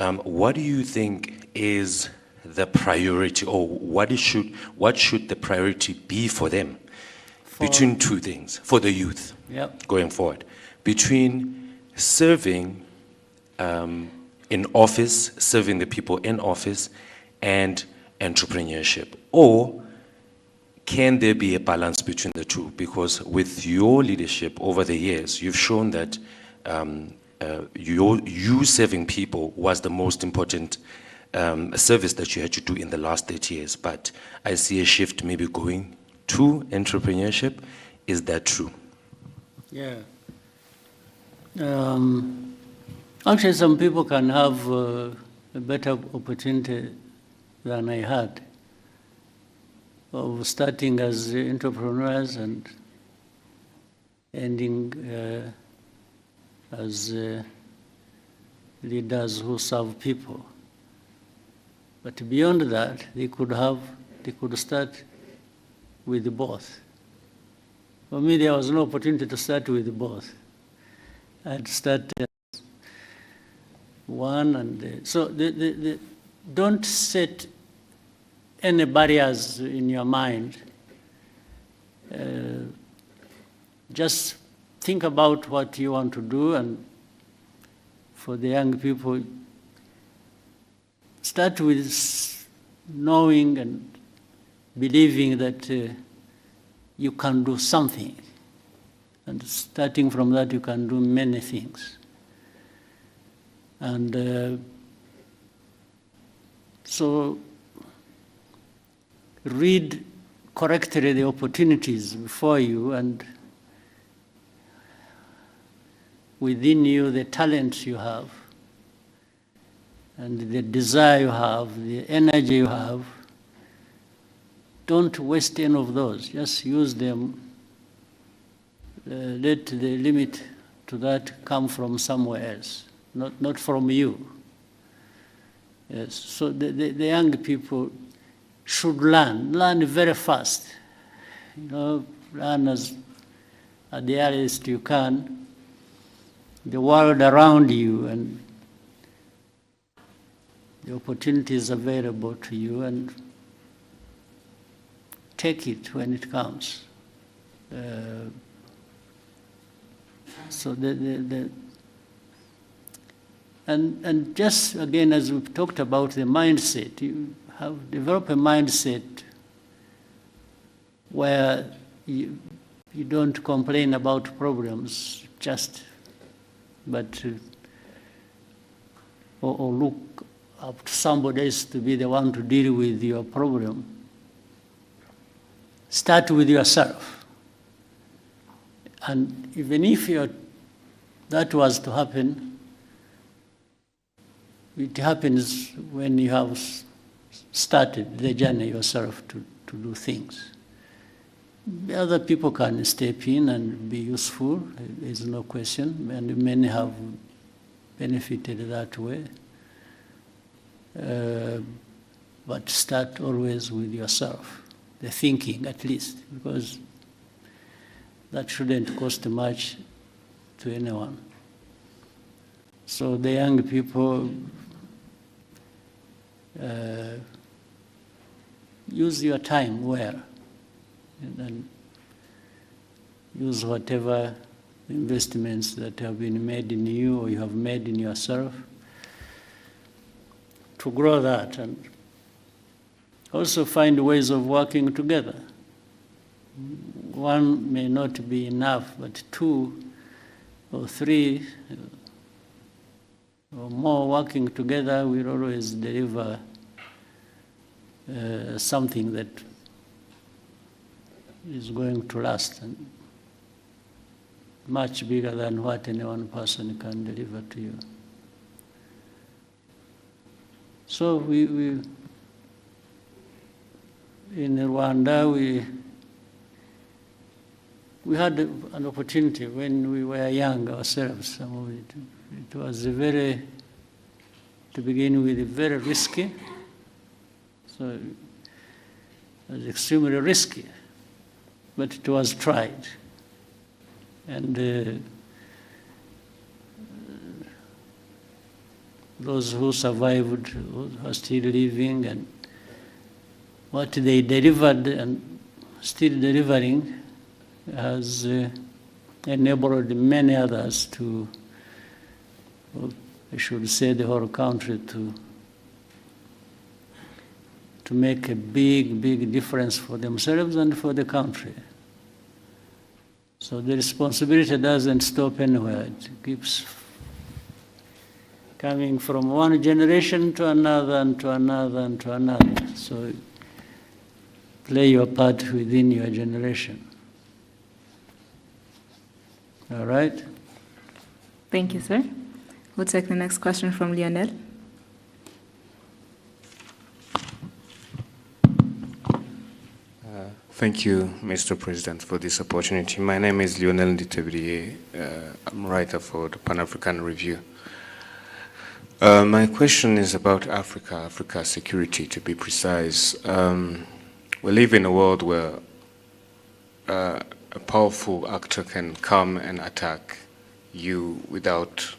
What do you think is the priority, or what should the priority be for them? Between two things, for the youth, going forward. Between serving in office, serving the people in office, and entrepreneurship. Or can there be a balance between the two? Because with your leadership over the years, you've shown that you serving people was the most important service that you had to do in the last 30 years. But I see a shift maybe going to entrepreneurship. Is that true? Yeah. Actually, some people can have a better opportunity than I had of starting as entrepreneurs and ending as leaders who serve people. But beyond that, they could start with both. For me, there was no opportunity to start with both. I had to start one, and so don't set any barriers in your mind. Just think about what you want to do, and for the young people, start with knowing and believing that you can do something. And starting from that, you can do many things. And so read correctly the opportunities before you, and within you the talents you have, and the desire you have, the energy you have. Don't waste any of those. Just use them. Let the limit to that come from somewhere else, not from you. Yes. So the young people should learn very fast. Learn at the earliest you can, the world around you and the opportunities available to you, and take it when it comes. So and just again, as we've talked about the mindset, you have developed a mindset where you don't complain about problems, or look up to somebody else to be the one to deal with your problem. Start with yourself. And even if that was to happen, it happens when you have started the journey yourself to do things. The other people can step in and be useful, there's no question, and many have benefited that way. But start always with yourself, the thinking at least, because that shouldn't cost much to anyone. So the young people, use your time well, and use whatever investments that have been made in you or you have made in yourself to grow that, and also find ways of working together. One may not be enough, but two or three or more working together will always deliver something that is going to last, and much bigger than what any one person can deliver to you. So we in Rwanda, we had an opportunity when we were young ourselves. It was to begin with, very risky. So it was extremely risky, but it was tried. And those who survived, who are still living, and what they delivered and still delivering has enabled many others to, well, I should say the whole country, to make a big, big difference for themselves and for the country. So the responsibility doesn't stop anywhere. It keeps coming from one generation to another and to another and to another. So play your part within your generation. All right? Thank you, sir. We'll take the next question from Lionel. Thank you, Mr. President, for this opportunity. My name is Lionel Nditebriye. I'm a writer for the Pan-African Review. My question is about Africa security, to be precise. We live in a world where a powerful actor can come and attack you without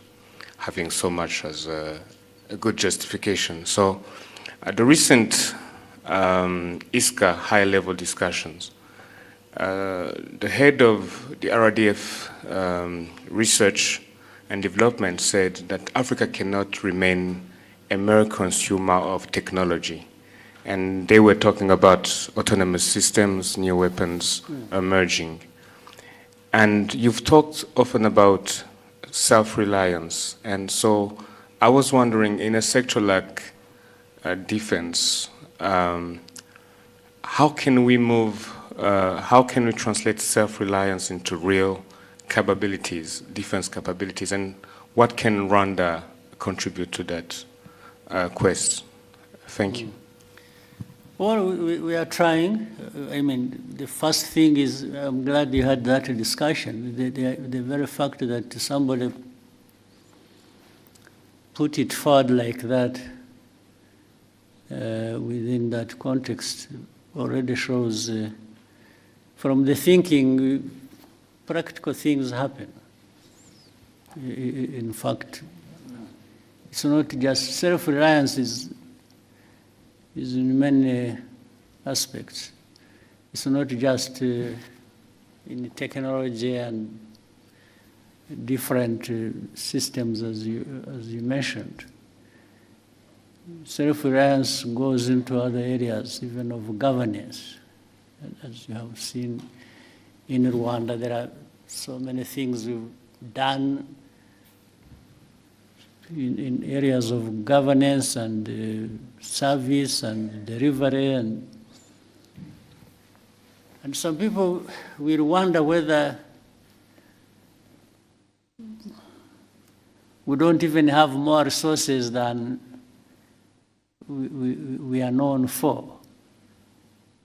having so much as a good justification. So at the recent ISCA high-level discussions, the head of the RDF research and development said that Africa cannot remain a mere consumer of technology. And they were talking about autonomous systems, new weapons emerging. And you've talked often about self-reliance. And so I was wondering, in a sector like defense, how can we translate self-reliance into real capabilities, defense capabilities, and what can Rwanda contribute to that quest? Thank you. Well, we are trying. I mean, the first thing is, I'm glad you had that discussion. The very fact that somebody put it forward like that within that context already shows from the thinking, practical things happen. In fact, it's not just self-reliance is in many aspects. It's not just in technology and different systems as you mentioned. Self-reliance goes into other areas, even of governance. As you have seen in Rwanda, there are so many things we've done in areas of governance and service and delivery. And some people will wonder whether we don't even have more resources than we are known for.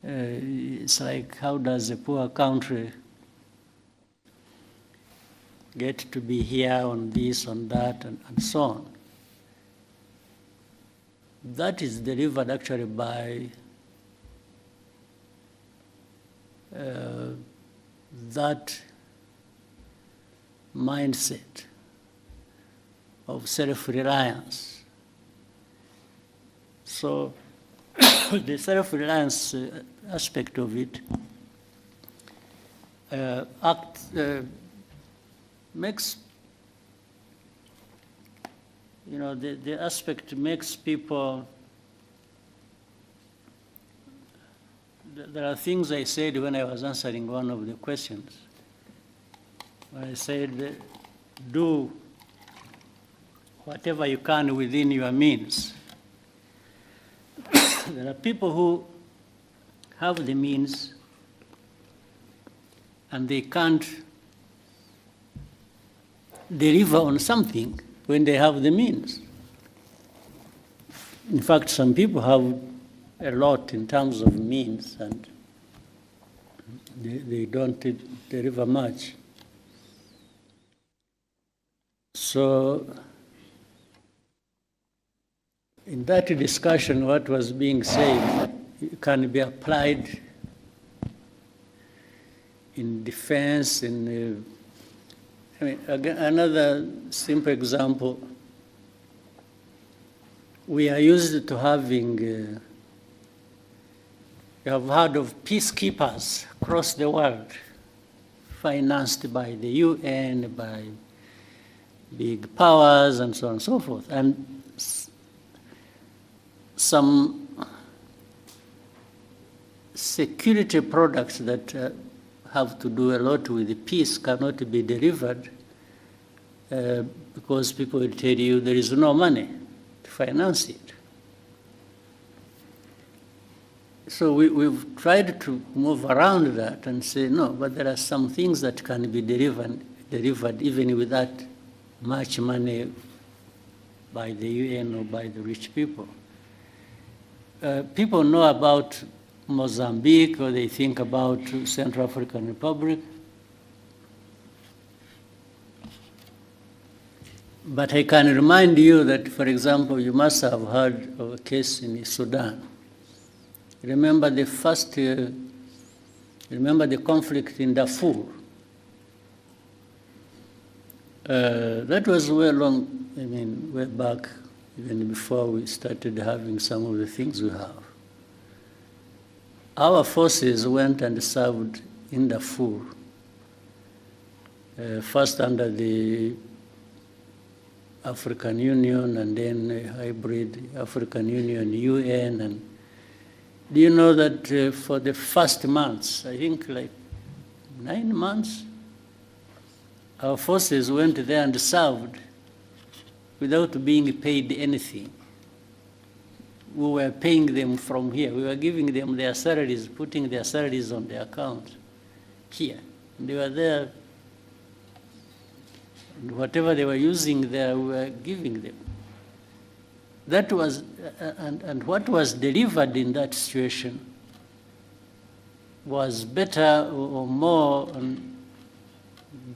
It's like, how does a poor country get to be here on this, on that, and so on? That is delivered actually by that mindset of self-reliance. So the self-reliance aspect of it makes, the aspect makes people, there are things I said when I was answering one of the questions. I said, do whatever you can within your means. There are people who have the means and they can't deliver on something when they have the means. In fact, some people have a lot in terms of means and they don't deliver much. So in that discussion, what was being said can be applied in defense, again, another simple example, we are used to having, you have heard of peacekeepers across the world, financed by the UN, by big powers, and so on and so forth. And some security products that have to do a lot with the peace cannot be delivered because people will tell you there is no money to finance it. So we've tried to move around that and say, no, but there are some things that can be delivered even without much money by the UN or by the rich people. People know about Mozambique, or they think about Central African Republic. But I can remind you that, for example, you must have heard of a case in Sudan. Remember the conflict in Darfur. That was way back, even before we started having some of the things we have. Our forces went and served in Darfur, first under the African Union and then a hybrid African Union, UN. And do you know that for the first months, I think like 9 months, our forces went there and served without being paid anything. We were paying them from here. We were giving them their salaries, putting their salaries on their account here. And they were there. And whatever they were using there, we were giving them. That was, and what was delivered in that situation was better or more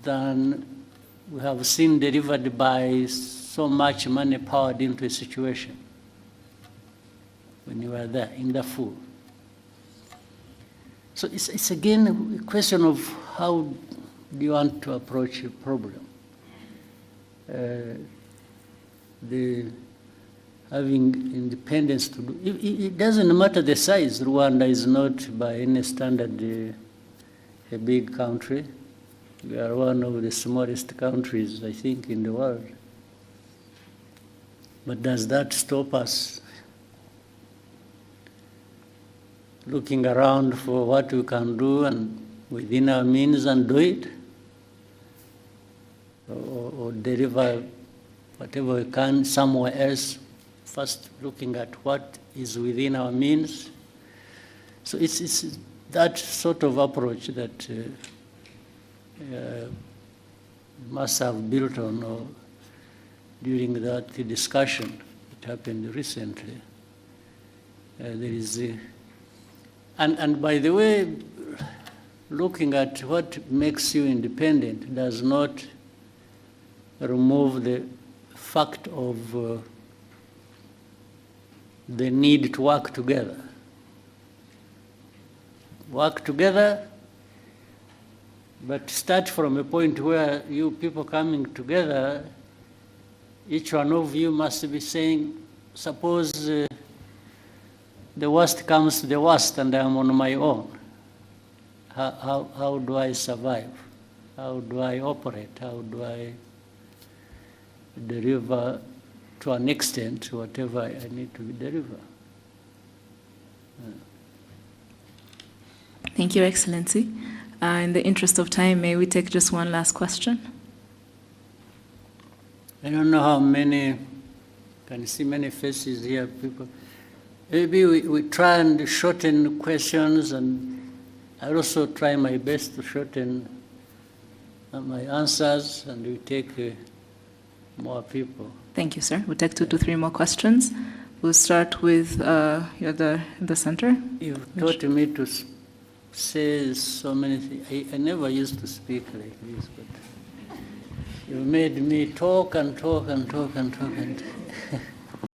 than we have seen delivered by so much money poured into a situation when you were there in Darfur. So it's again a question of how do you want to approach a problem. Having independence to do, it doesn't matter the size. Rwanda is not by any standard a big country. We are one of the smallest countries, I think, in the world. But does that stop us looking around for what we can do and within our means and do it? Or deliver whatever we can somewhere else, first looking at what is within our means? So it's that sort of approach that must have built on or during that discussion that happened recently. There is and by the way, looking at what makes you independent does not remove the fact of the need to work together. Work together, but start from a point where you people coming together, each one of you must be saying, suppose the worst comes to the worst and I'm on my own. How do I survive? How do I operate? How do I deliver to an extent whatever I need to deliver? Thank you, Excellency. In the interest of time, may we take just one last question? I don't know how many, can you see many faces here, people? Maybe we try and shorten questions, and I also try my best to shorten my answers, and we take more people. Thank you, sir. We'll take 2 to 3 more questions. We'll start with you're the center. You've taught me to say so many things. I never used to speak like this, but you made me talk and talk and talk and talk and